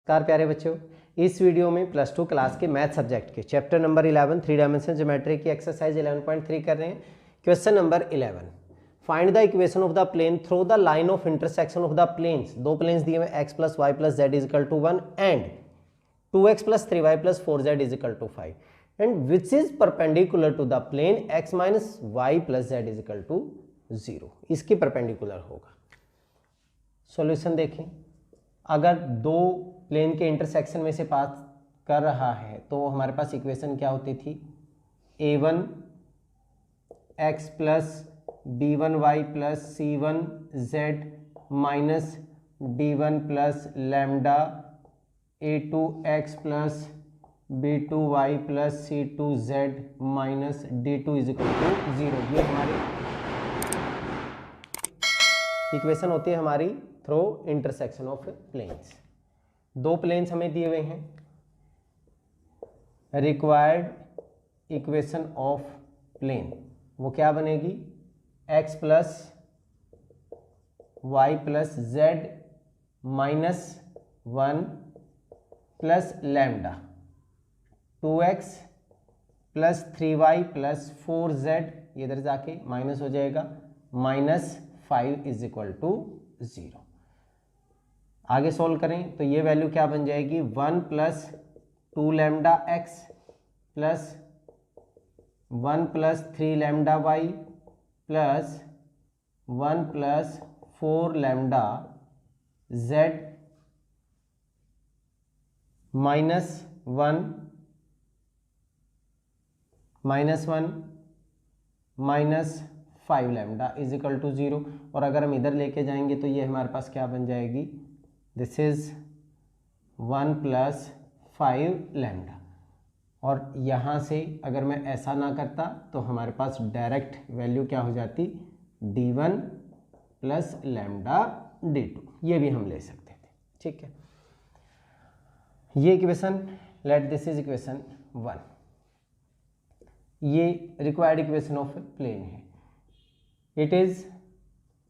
नमस्कार प्यारे बच्चों, इस वीडियो में प्लस 2 क्लास के मैथ सब्जेक्ट के चैप्टर नंबर 11 3 डायमेंशन ज्योमेट्री की एक्सरसाइज 11.3 कर रहे हैं। Question number 11, find the equation of the plane through the line of intersection of the planes. दो प्लेन्स दिए हुए x plus y plus z equal to 1 and 2x plus 3y plus 4z equal to 5 and which is perpendicular to the plane x minus y plus z equal to 0। इसकी perpendicular होगा। Solution देखें, अगर दो plane के intersection में से पास कर रहा है तो हमारे पास इक्वेशन क्या होती थी, a1 x plus b1y plus c1 z minus d1 plus lambda a2 x plus b2y plus c2 z minus d2 equal to 0। ये हमारी इक्वेशन होती है हमारी थ्रू इंटरसेक्शन ऑफ प्लेन्स। दो प्लेन्स हमें दिए हुए हैं, रिक्वायर्ड इक्वेशन ऑफ प्लेन वो क्या बनेगी, x plus y plus z minus 1 plus lambda 2x plus 3y plus 4z, इधर जाके माइनस हो जाएगा, माइनस 5 इज इक्वल टू 0। आगे सोल्व करें तो ये वैल्यू क्या बन जाएगी, 1 plus 2 lambda x plus 1 plus 3 lambda y plus 1 plus 4 lambda z minus 1 minus 5 lambda is equal to 0। और अगर हम इधर लेके जाएंगे तो ये हमारे पास क्या बन जाएगी, दिस इज 1 प्लस 5 लैम्डा। और यहाँ से अगर मैं ऐसा ना करता तो हमारे पास डायरेक्ट वैल्यू क्या हो जाती, d1 प्लस लैम्डा d2, ये भी हम ले सकते थे। ठीक है, ये equation, let this is equation 1। ये रिक्वायर्ड इक्वेशन ऑफ प्लेन है। It is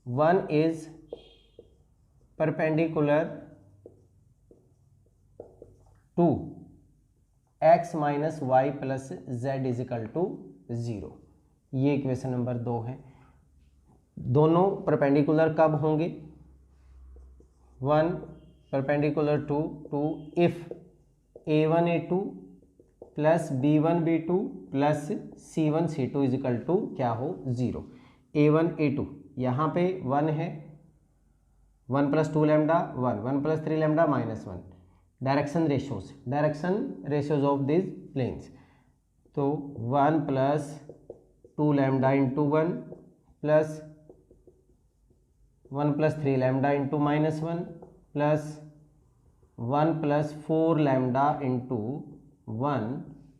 1 is perpendicular to x minus y plus z is equal to 0। ये इक्वेशन नंबर 2 है। दोनों परपेंडिकुलर कब होंगे, 1 perpendicular to if a1 a2 plus b1 b2 plus c1 c2 is equal to क्या हो, 0। a1 a2 यहाँ पे 1 है, 1 plus 2 lambda 1 plus 3 lambda minus 1। Direction ratios of this planes, तो 1 plus 2 lambda into 1 plus 1 plus 3 lambda into minus 1 plus 1 plus 4 lambda into 1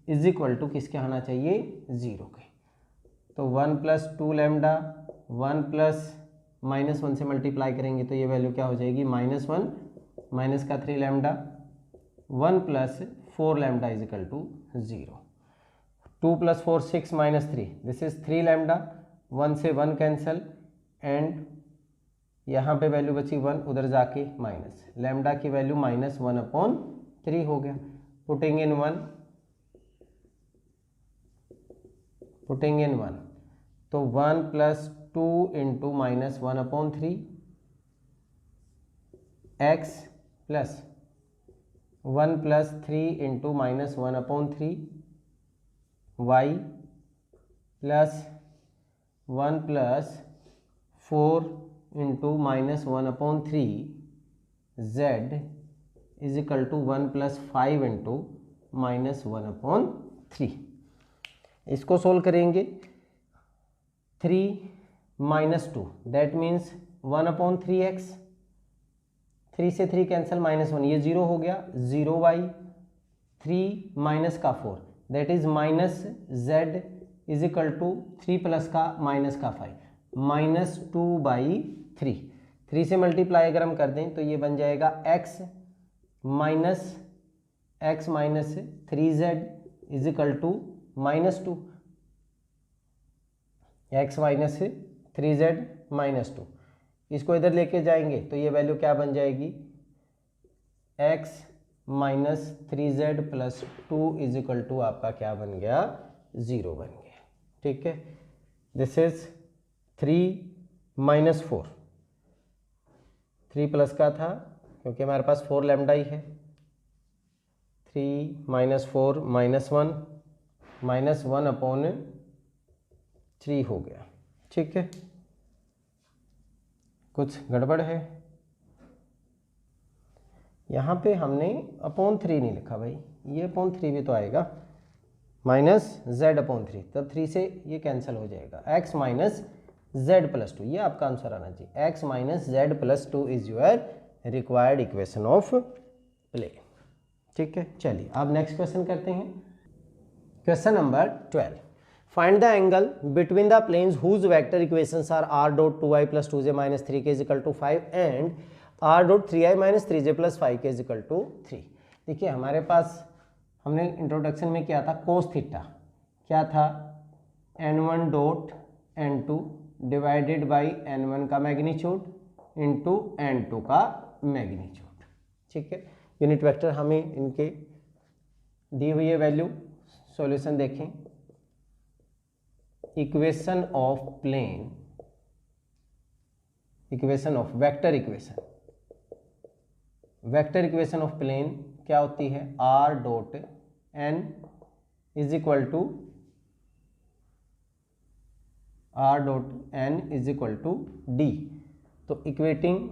is equal to किसके आना चाहिए, 0 के। तो 1 प्लस 2 लैम्डा 1 प्लस माइनस 1 से मल्टीप्लाई करेंगे तो ये वैल्यू क्या हो जाएगी, माइनस 1 माइनस का 3 lambda 1 plus 4 lambda is equal to 0। 2 plus 4 6 minus 3, this is 3 lambda, 1 से 1 कैंसल एंड यहाँ पे वैल्यू बची 1, उधर जाके माइनस लैम्डा की वैल्यू माइनस 1/3 हो गया। पुटिंग इन 1 तो 1 plus 2 into minus 1/3 x plus 1 plus 3 into minus 1/3 y plus 1 plus 4 into minus 1/3 z is equal to 1 plus 5 into minus 1/3। इसको सोल्व करेंगे, 3 माइनस 2 दैट मीन्स 1/3x, 3 से 3 cancel minus 1, ये 0 हो गया, 0y 3 minus का 4 that is minus z is equal to 3 plus का minus का 5 minus 2/3। 3 से मल्टीप्लाई अगर हम कर दें तो ये बन जाएगा x minus 3z is equal to minus 2, x minus 3z minus 2। इसको इधर लेके जाएंगे तो ये वैल्यू क्या बन जाएगी, x minus 3z plus 2 is equal to आपका क्या बन गया, 0 बन गया। ठीक है, दिस इज 3 माइनस 4, 3 प्लस का था क्योंकि हमारे पास 4 लैम्डा ही है, 3 माइनस 4 माइनस 1 अपॉन 3 हो गया। ठीक है, कुछ गड़बड़ है यहाँ पे, हमने अपॉन 3 नहीं लिखा भाई, ये अपॉन 3 भी तो आएगा, माइनस z अपॉन 3, तब 3 से ये कैंसिल हो जाएगा, x माइनस z प्लस 2, ये आपका आंसर आना चाहिए, x minus z plus 2 is your required equation of plane. ठीक है, चलिए अब नेक्स्ट क्वेश्चन करते हैं। Question number 12, find the angle between the planes whose vector equations are r dot 2i plus 2j minus 3k is equal to 5 and r dot 3i minus 3j plus 5k is equal to 3। देखिए हमारे पास हमने introduction में किया था cos theta, क्या था, n1 dot n2 divided by n1 का magnitude into n2 का मैग्नीट्यूड। ठीक है, यूनिट वेक्टर हमें इनके दी हुई है वैल्यू, सॉल्यूशन देखें, equation of plane, equation of vector equation, vector equation of plane क्या होती है, r dot n is equal to r dot n is equal to d। तो इक्वेटिंग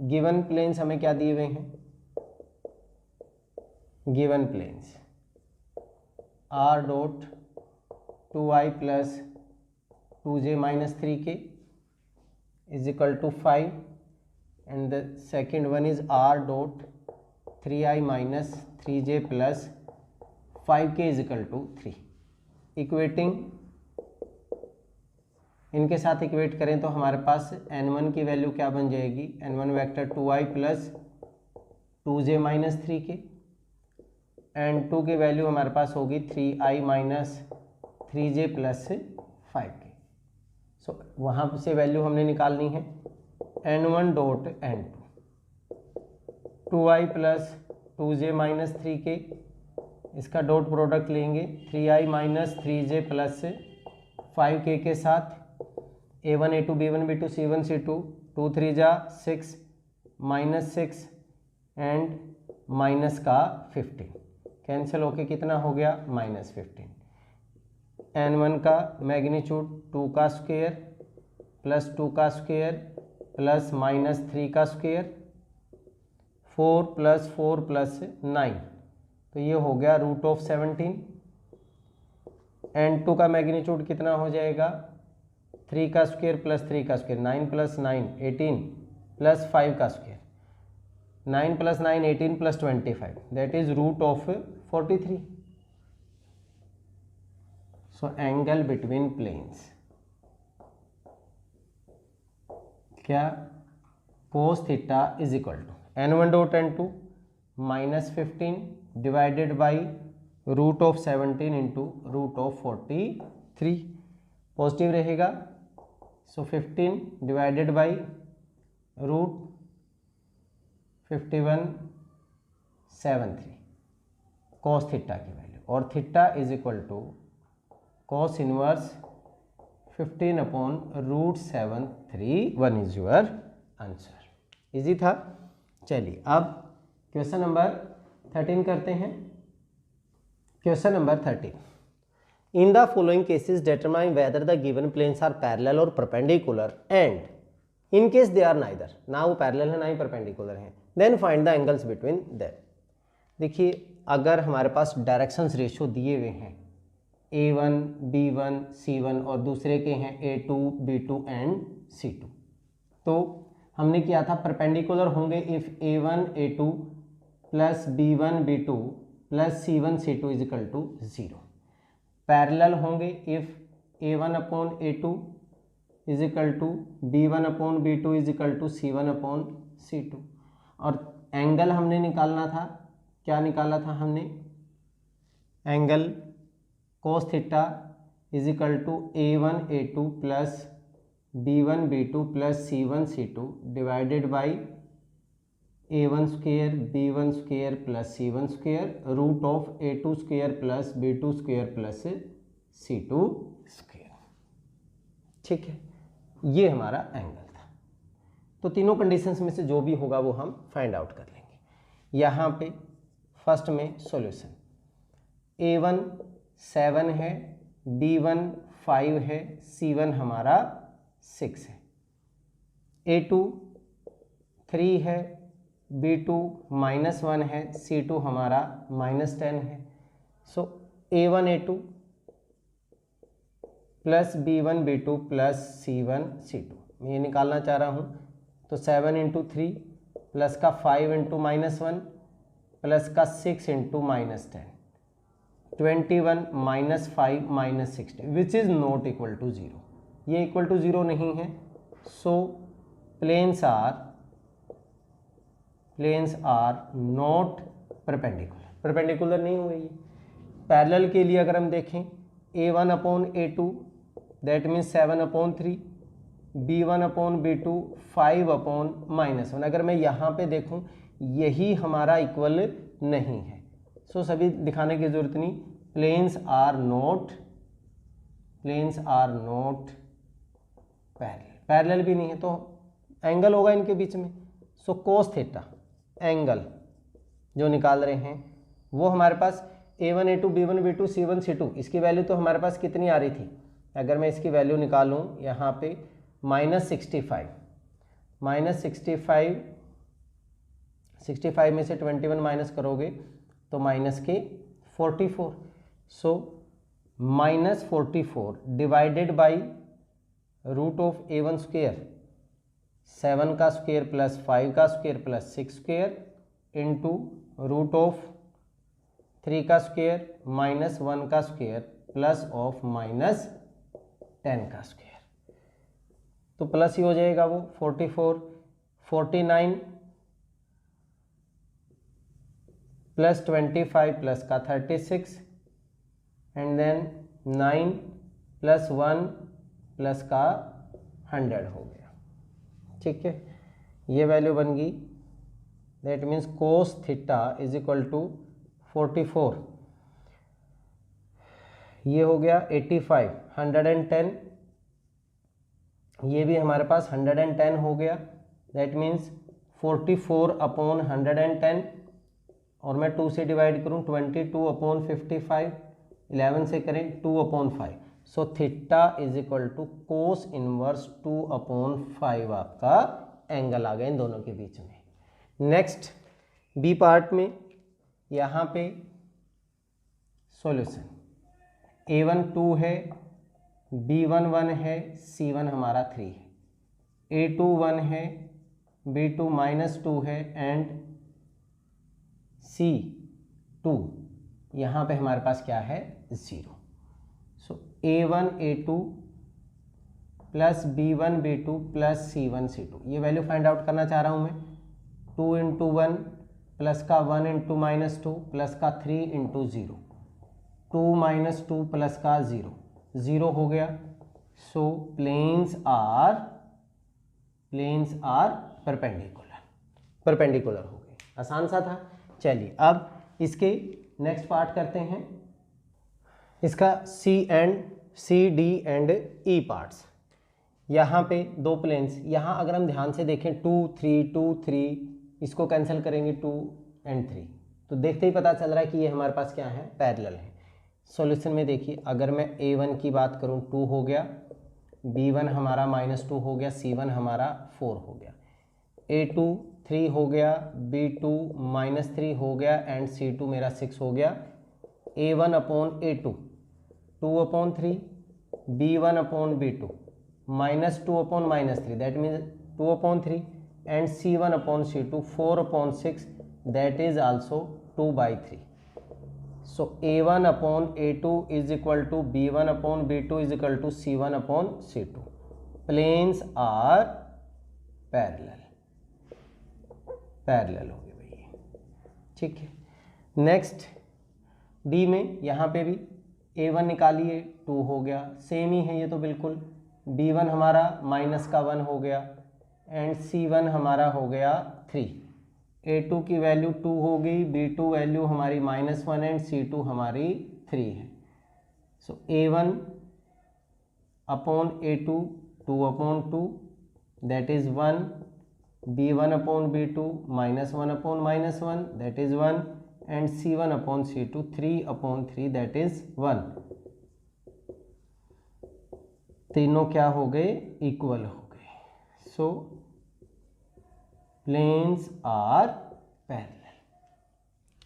गिवन प्लेन्स हमें क्या दिए हुए हैं, given planes r dot 2i plus 2j minus 3k is equal to 5 and the second one is r dot 3i minus 3j plus 5k is equal to 3। Equating इनके साथ equate करें तो हमारे पास n1 की वैल्यू क्या बन जाएगी, n1 vector 2i plus 2j minus 3k, n2 की वैल्यू हमारे पास होगी 3i minus 3j plus 5k। सो वहाँ से वैल्यू हमने निकालनी है, n1 dot n2 2i plus 2j minus 3k, इसका डॉट प्रोडक्ट लेंगे 3i minus 3j plus 5k के साथ a1 a2 b1 b2 c1 c2 2 3 जा 6 माइनस 6 एंड माइनस का 15, कैंसिल होके कितना हो गया, माइनस 15, n1 का मैग्नीट्यूड 2 का स्क्वायर प्लस 2 का स्क्वायर प्लस माइनस 3 का स्क्वायर, 4 प्लस 4 प्लस 9, तो ये हो गया रूट ऑफ 17, n2 का मैग्नीट्यूड कितना हो जाएगा, 3 का स्क्वायर प्लस 3 का स्क्वायर, 9 प्लस 9 18 प्लस 5 का square, 9 plus 9 18 plus 25, that is root of 43। So angle between planes क्या, cos theta is equal to n1 dot n2 minus 15 divided by root of 17 into root of 43, positive रहेगा, so 15 divided by root 5173 cos theta की value, और theta is equal to cos inverse 15 upon root 731 is your answer. Easy था। चलिए अब question number 13 करते हैं। Question number 13, in the following cases determine whether the given planes are parallel और perpendicular and in case they are neither, ना वो parallel है ना ही परपेंडिकुलर हैं, then find the angles between them. देखिए अगर हमारे पास डायरेक्शंस रेशियो दिए हुए हैं a1 b1 c1 और दूसरे के हैं a2 b2 एंड c2, तो हमने किया था परपेंडिकुलर होंगे if a1 a2 plus b1 b2 plus c1 c2 is equal to 0, parallel होंगे if a1 upon a2 is equal to b1 upon b2 is equal to c1 upon c2, और angle हमने निकालना था, क्या निकाला था हमने, angle cos theta is equal to a1 a2 plus b1 b2 plus c1 c2 divided by a1 square b1 square plus c1 square root of a2 square plus b2 square plus c2 square. ठीक है, ये हमारा angle था। तो तीनों conditions में से जो भी होगा वो हम फाइंड आउट कर लेंगे। यहाँ पे फर्स्ट में सॉल्यूशन, a1 7 है, b1 5 है, c1 हमारा 6 है, a2 3 है, b2 -1 है, c2 हमारा -10 है। सो a1 a2 plus b1 b2 plus c1 c2, मैं ये निकालना चाह रहा हूँ। तो 7 × 3 प्लस का 5 × -1 प्लस का 6 × -10, 21 -5 -60 which is not equal to 0। ये इक्वल टू 0 नहीं है। So planes are not perpendicular, perpendicular नहीं हुए ये। पैरेलल के लिए अगर हम देखें a1/a2 दैट मीन्स 7/3, b1/b2 5/-1। अगर मैं यहाँ पे देखूँ यही हमारा इक्वल नहीं है। सो सभी दिखाने की जरूरत नहीं। Planes are not parallel, parallel भी नहीं है तो एंगल होगा इनके बीच में। सो कोस थीटा एंगल जो निकाल रहे हैं वो हमारे पास a1 a2 b1 b2 c1 c2, इसकी वैल्यू तो हमारे पास कितनी आ रही थी? अगर मैं इसकी वैल्यू निकालूं यहाँ पे -65 में से 21 माइनस करोगे तो -44। So -44 divided by root of a1 square 7 का स्क्वेयर प्लस 5 का square plus 6 square into root of 3 का स्क्वेयर -1 का स्क्वेयर प्लस ऑफ -10 का स्क्वेयर। तो प्लस ही हो जाएगा वो 44, 49 प्लस 25 प्लस का 36 एंड देन 9 प्लस 1 प्लस का 100 हो गया। ठीक है, ये वैल्यू बन गई। That means cos theta is equal to 44, ये हो गया 85, 110, ये भी हमारे पास 110 हो गया। दैट मीन्स 44/110 और मैं 2 से डिवाइड करूं 22/55, 11 से करें 2/5। So theta is equal to cos inverse 2/5 आपका एंगल आ गया इन दोनों के बीच में। नेक्स्ट बी पार्ट में यहाँ पे सॉल्यूशन, a1 2 है, b1 1 है, c1 हमारा 3 है, a2 1 है, b2 -2 है एंड c2 यहाँ पे हमारे पास क्या है 0। सो a1 a2 plus b1 b2 plus c1 c2, ये वैल्यू फाइंड आउट करना चाह रहा हूँ मैं। 2 × 1 प्लस का 1 × -2 प्लस का 3 × 0, 2 - 2 प्लस का 0, 0 हो गया। सो प्लेन्स आर परपेंडिकुलर हो गए। आसान सा था। चलिए अब इसके नेक्स्ट पार्ट करते हैं, इसका C D and E parts. यहाँ पे दो प्लेन्स, यहाँ अगर हम ध्यान से देखें 2 3 2 3, इसको कैंसिल करेंगे 2 और 3, तो देखते ही पता चल रहा है कि ये हमारे पास क्या है, पैरेलल है। सॉल्यूशन में देखिए, अगर मैं a1 की बात करूँ 2 हो गया, b1 हमारा -2 हो गया, c1 हमारा 4 हो गया, a2 3 हो गया, b2 -3 हो गया एंड c2 मेरा 6 हो गया। a1/a2 2/3, b1/b2 -2/-3 that means 2/3 and c1/c2 4/6 that is also 2/3. So a1/a2 is equal to b1/b2 is equal to c1/c2. Planes are parallel हो गए भैया। ठीक है, नेक्स्ट डी में यहाँ पे भी a1 निकालिए 2 हो गया, सेम ही है ये तो बिल्कुल। b1 हमारा -1 हो गया एंड c1 हमारा हो गया 3। A2 की वैल्यू 2 होगी, B2 वैल्यू हमारी -1 एंड C2 हमारी 3 है। सो A1 upon A2 2/2 that is 1, B1 upon B2 -1 upon -1 that is 1 and C1 upon C2 3/3 that is 1। तीनों क्या हो गए, इक्वल हो गए। सो प्लेन्स आर पैरेलल।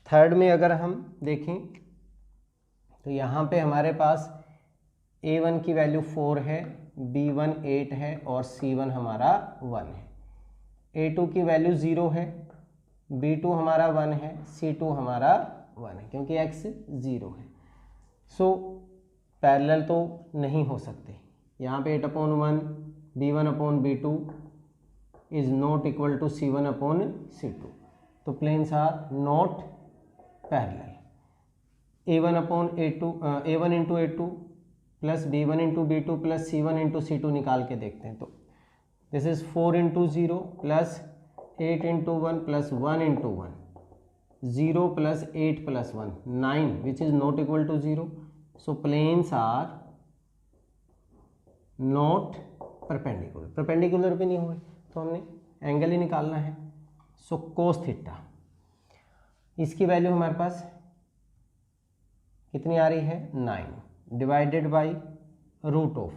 थर्ड में अगर हम देखें तो यहाँ पे हमारे पास A1 की वैल्यू 4 है, B1 8 है और C1 हमारा 1 है। A2 की वैल्यू 0 है, B2 हमारा 1 है, C2 हमारा 1 है क्योंकि X 0 है। सो पैरेलल तो नहीं हो सकते। यहाँ पे 8/1 B1 upon B2 is not equal to C1 upon C2, तो planes are not parallel. A1 upon A2 A1 into A2 plus B1 into B2 plus C1 into C2 निकाल के देखते हैं। तो this is 4 into 0 plus 8 into 1 plus 1 into 1, 0 plus 8 प्लस 1 9 which is not equal to 0। So planes are not perpendicular. Perpendicular भी नहीं हुए तो हमने एंगल ही निकालना है। सो कोस थीटा, इसकी वैल्यू हमारे पास कितनी आ रही है 9 डिवाइडेड बाई रूट ऑफ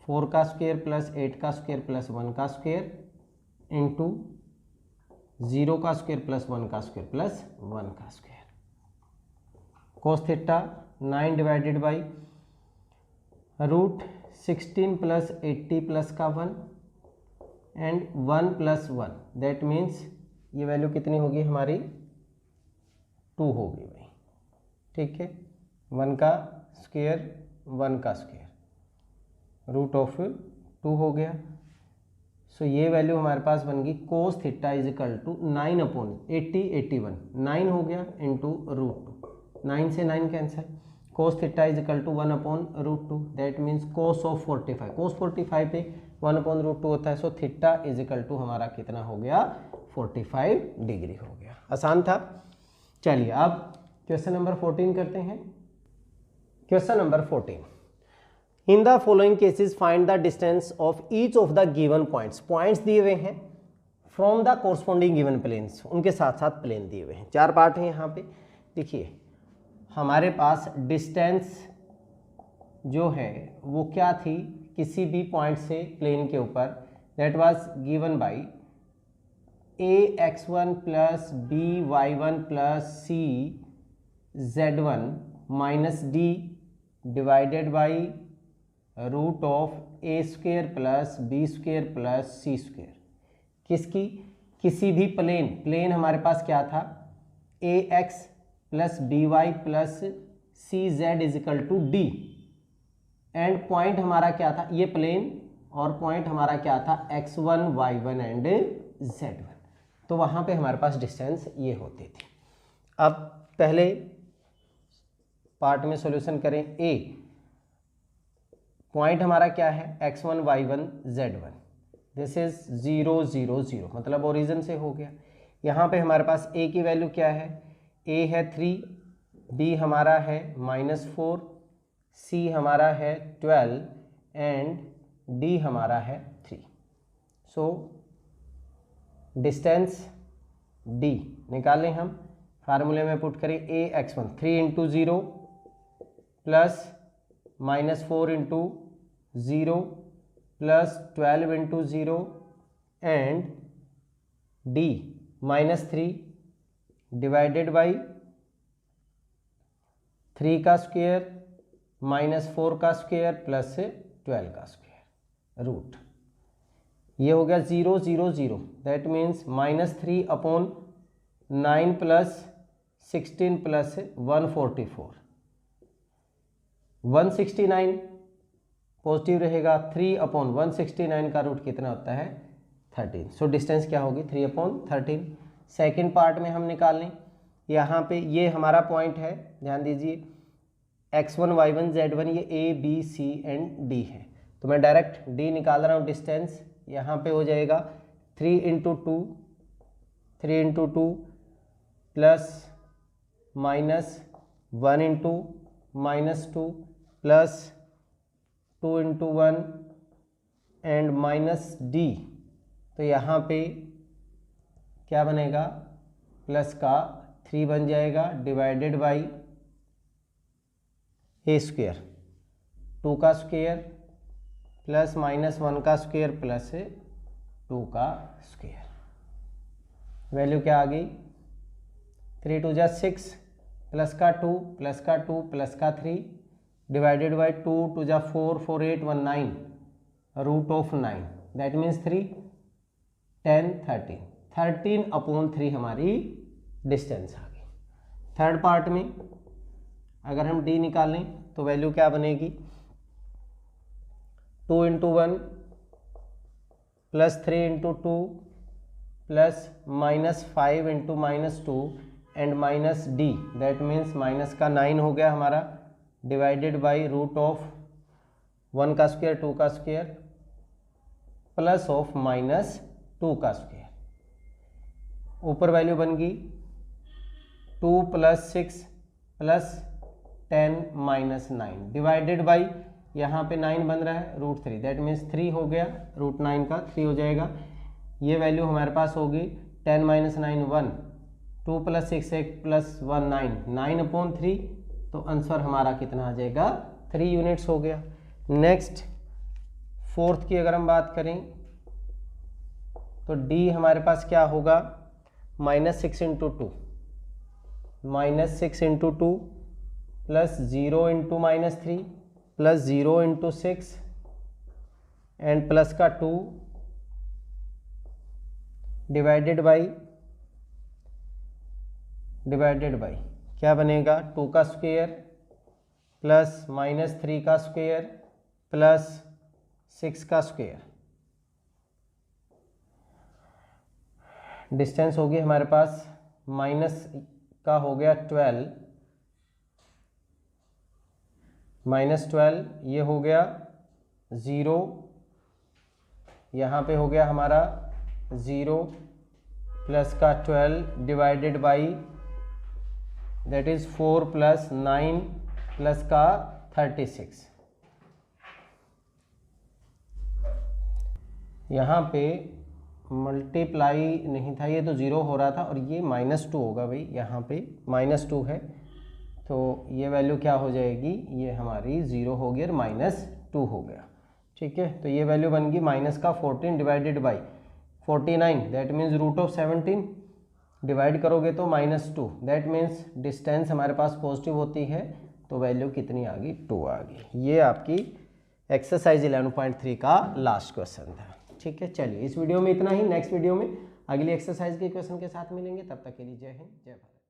4 का स्क्वायर प्लस 8 का स्क्वायर प्लस 1 का स्क्वायर इंटू 0 का स्क्वायर प्लस 1 का स्क्वायर प्लस 1 का square. Cos theta 9 divided by root 16 plus 80 plus का 1 एंड 1 प्लस 1 दैट मीन्स ये वैल्यू कितनी होगी हमारी 2 होगी भाई, ठीक है। 1 का स्क्वायर 1 का स्क्वायर रूट ऑफ 2 हो गया। सो ये वैल्यू हमारे पास बन गई cos theta is equal to 9/80 81 9 हो गया इंटू रूट 2, 9 से 9 cancel. Cos theta is equal to 1/√2 that means cos of 45, cos 45 पे 1/√2 होता है। So theta is equal to हमारा कितना हो गया 45 डिग्री हो गया। आसान था। चलिए अब क्वेश्चन नंबर 14 करते हैं। Question number 14, in the following cases find the distance of each of the given points. Points दिए हुए हैं from the corresponding given planes, उनके साथ साथ प्लेन दिए हुए हैं। 4 पार्ट हैं यहाँ पे। देखिए हमारे पास डिस्टेंस जो है वो क्या थी किसी भी पॉइंट से प्लेन के ऊपर, that was given by ax1 plus by1 plus cz1 minus d divided by root of a² plus b² plus c²। किसकी, किसी भी प्लेन हमारे पास क्या था ax plus by plus cz is equal to d and point हमारा क्या था ये प्लेन और पॉइंट हमारा क्या था x1 y1 एंड z1। तो वहाँ पे हमारे पास डिस्टेंस ये होती थी। अब पहले पार्ट में सॉल्यूशन करें। a पॉइंट हमारा क्या है x1 y1 z1, this is 0 0 0 मतलब ओरिजिन से हो गया। यहाँ पे हमारे पास a की वैल्यू क्या है, a है 3, b हमारा है -4, c हमारा है 12 एंड d हमारा है 3। सो डिस्टेंस d निकालें हम, फार्मूले में पुट करें ax1 3 into 0 plus -4 into 0 plus 12 into 0 and d -3 divided by 3 का स्क्वायर -4 का स्क्वायर प्लस 12 का स्क्वायर रूट, ये हो गया 0 0 0 that means -3/9 plus 16 plus 144 169 positive रहेगा। 3/169 का रूट कितना होता है 13। सो डिस्टेंस क्या होगी 3/13। सेकेंड पार्ट में हम निकाल लें। यहाँ पे ये हमारा पॉइंट है, ध्यान दीजिए x1 y1 z1 ये a b c and d है, तो मैं डायरेक्ट d निकाल रहा हूँ। डिस्टेंस यहाँ पे हो जाएगा 3 into 2 3 into 2 plus minus 1 into -2 plus 2 into 1 and minus D. तो यहाँ पे क्या बनेगा, प्लस का 3 बन जाएगा डिवाइडेड बाई ए स्क्वेयर, 2 का स्क्वेयर प्लस -1 का स्क्वेयर प्लस 2 का स्क्वेयर। वैल्यू क्या आ गई, 3 2 जा 6 प्लस का 2 प्लस का 2 प्लस का 3 डिवाइडेड बाई 2 2 जा 4 4 8 1 9 root of 9 that means 3 10 13 upon 3 हमारी डिस्टेंस आ गई। थर्ड पार्ट में अगर हम डी निकालें तो वैल्यू क्या बनेगी, 2 into 1 plus 3 into 2 plus -5 into -2 and minus D that means minus का 9 हो गया हमारा डिवाइडेड बाई रूट ऑफ 1 का स्क्वायर 2 का स्क्वायर प्लस ऑफ -2 का स्क्वायर। ऊपर वैल्यू बन गई 2 plus 6 plus 10 minus 9 divided by यहाँ पे 9 बन रहा है रूट 3 दैट मीन्स 3 हो गया, रूट 9 का 3 हो जाएगा। ये वैल्यू हमारे पास होगी 10 माइनस 9 1, 2 प्लस 6 1 प्लस 1 9, 9 अपॉन 3। तो आंसर हमारा कितना आ जाएगा, 3 यूनिट्स हो गया। नेक्स्ट फोर्थ की अगर हम बात करें तो डी हमारे पास क्या होगा, -6 into 2 -6 into 2 plus 0 into -3 plus 0 into 6 and plus का 2 डिवाइडेड बाई क्या बनेगा, 2 का स्क्वायर प्लस -3 का स्क्वायर प्लस 6 का स्क्वायर। डिस्टेंस होगी हमारे पास माइनस का हो गया 12 -12, ये हो गया 0, यहाँ पे हो गया हमारा 0 प्लस का 12 divided by that is 4 plus 9 plus का 36। यहाँ पे मल्टीप्लाई नहीं था, ये तो 0 हो रहा था और ये -2 होगा भाई, यहाँ पे -2 है तो ये वैल्यू क्या हो जाएगी, ये हमारी 0 हो गई और -2 हो गया। ठीक है, तो ये वैल्यू बन गई माइनस का 14 divided by 49 that means root of 17 divide करोगे तो -2 दैट मीन्स डिस्टेंस हमारे पास पॉजिटिव होती है तो वैल्यू कितनी आ गई, 2 आ गई। ये आपकी एक्सरसाइज 11.3 का लास्ट क्वेश्चन था। ठीक है, चलिए इस वीडियो में इतना ही। नेक्स्ट वीडियो में अगली एक्सरसाइज के क्वेश्चन के साथ मिलेंगे, तब तक के लिए जय हिंद जय भारत।